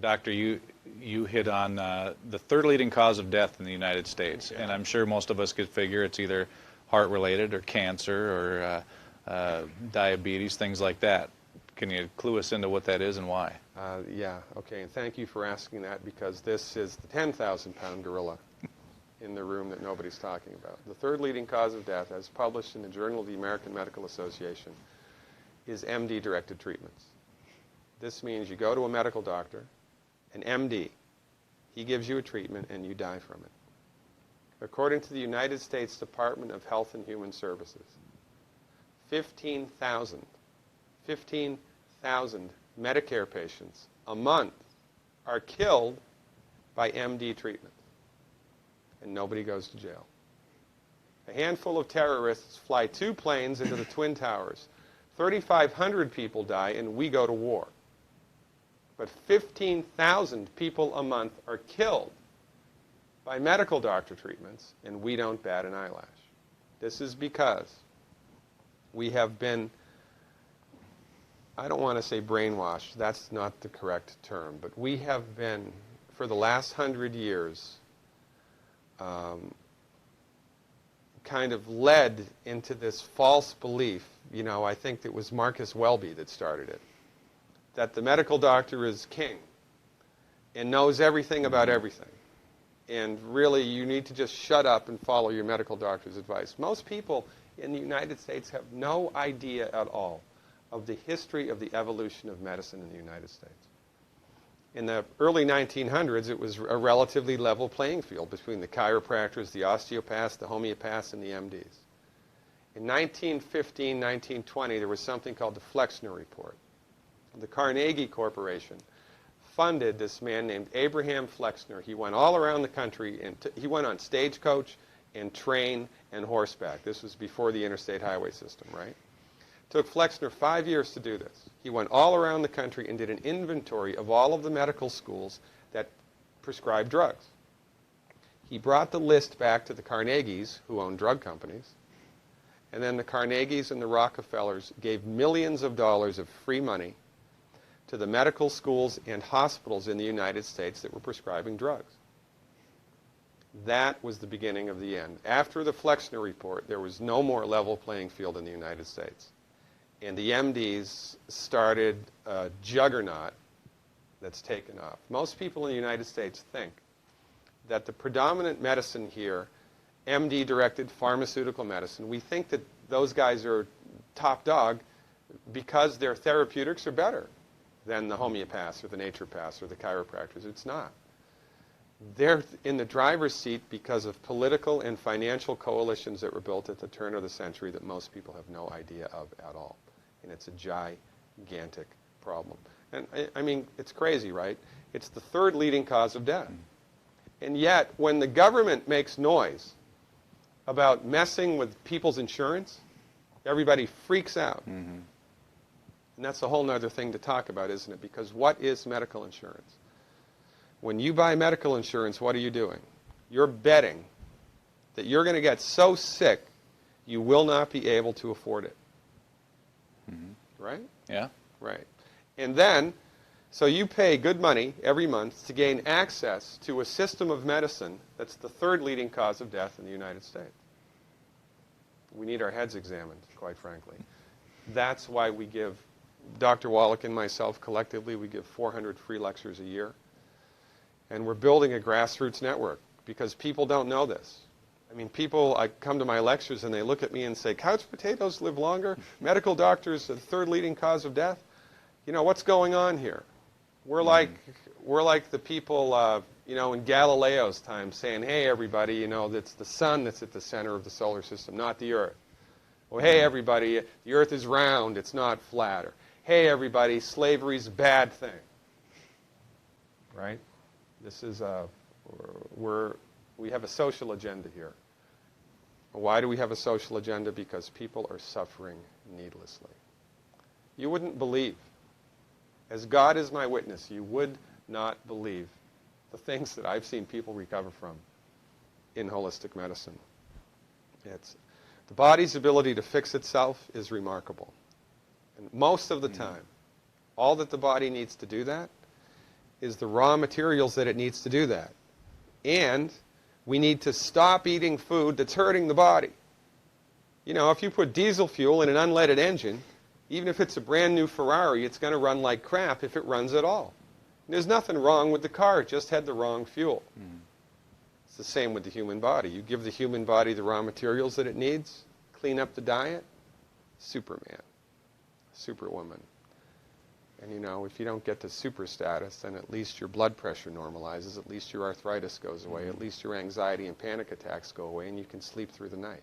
Doctor, you hit on the third leading cause of death in the United States, and I'm sure most of us could figure it's either heart-related or cancer or diabetes, things like that. Can you clue us into what that is and why? Yeah, okay, and thank you for asking that, because this is the 10,000-pound gorilla in the room that nobody's talking about. The third leading cause of death, as published in the Journal of the American Medical Association, is MD-directed treatments. This means you go to a medical doctor, an MD. He gives you a treatment and you die from it. According to the United States Department of Health and Human Services, 15,000 Medicare patients a month are killed by MD treatment, and nobody goes to jail. A handful of terrorists fly 2 planes into the Twin Towers. 3,500 people die, and we go to war. But 15,000 people a month are killed by medical doctor treatments, and we don't bat an eyelash. This is because we have been, I don't want to say brainwashed, that's not the correct term, but we have been, for the last 100 years, kind of led into this false belief. You know, I think it was Marcus Welby that started it, that the medical doctor is king and knows everything about everything. And really, you need to just shut up and follow your medical doctor's advice. Most people in the United States have no idea at all of the history of the evolution of medicine in the United States. In the early 1900s, it was a relatively level playing field between the chiropractors, the osteopaths, the homeopaths, and the MDs. In 1915, 1920, there was something called the Flexner Report. The Carnegie Corporation funded this man named Abraham Flexner. He went all around the country, and he went on stagecoach and train and horseback. This was before the interstate highway system, right? It took Flexner 5 years to do this. He went all around the country and did an inventory of all of the medical schools that prescribed drugs. He brought the list back to the Carnegies, who owned drug companies, and then the Carnegies and the Rockefellers gave millions of dollars of free money to the medical schools and hospitals in the United States that were prescribing drugs. That was the beginning of the end. After the Flexner Report, there was no more level playing field in the United States. And the MDs started a juggernaut that's taken off. Most people in the United States think that the predominant medicine here, MD-directed pharmaceutical medicine, we think that those guys are top dog because their therapeutics are better than the homeopaths or the naturopaths or the chiropractors. It's not. They're in the driver's seat because of political and financial coalitions that were built at the turn of the century that most people have no idea of at all. And it's a gigantic problem. And I mean, it's crazy, right? It's the third leading cause of death. And yet, when the government makes noise about messing with people's insurance, everybody freaks out. Mm-hmm. And that's a whole other thing to talk about, isn't it? Because what is medical insurance? When you buy medical insurance, what are you doing? You're betting that you're going to get so sick you will not be able to afford it. Mm-hmm. Right? Yeah. Right. And then, so you pay good money every month to gain access to a system of medicine that's the third leading cause of death in the United States. We need our heads examined, quite frankly. That's why we give, Dr. Wallach and myself collectively, we give 400 free lectures a year. And we're building a grassroots network because people don't know this. I mean, people, I come to my lectures and they look at me and say, couch potatoes live longer? Medical doctors are the third leading cause of death? You know, what's going on here? We're like the people, you know, in Galileo's time saying, hey, everybody, you know, it's the sun that's at the center of the solar system, not the Earth. Or, hey, everybody, the Earth is round, it's not flat. Or, hey, everybody, slavery's a bad thing. Right? This is we have a social agenda here. Why do we have a social agenda? Because people are suffering needlessly. You wouldn't believe, as God is my witness, you would not believe the things that I've seen people recover from in holistic medicine. The body's ability to fix itself is remarkable. And most of the time, all that the body needs to do that is the raw materials that it needs to do that. And we need to stop eating food that's hurting the body. You know, if you put diesel fuel in an unleaded engine, even if it's a brand new Ferrari, it's going to run like crap if it runs at all. And there's nothing wrong with the car, it just had the wrong fuel. It's the same with the human body. You give the human body the raw materials that it needs, clean up the diet, Superman, Superwoman. And you know, if you don't get to super status, then at least your blood pressure normalizes, at least your arthritis goes away, at least your anxiety and panic attacks go away, and you can sleep through the night.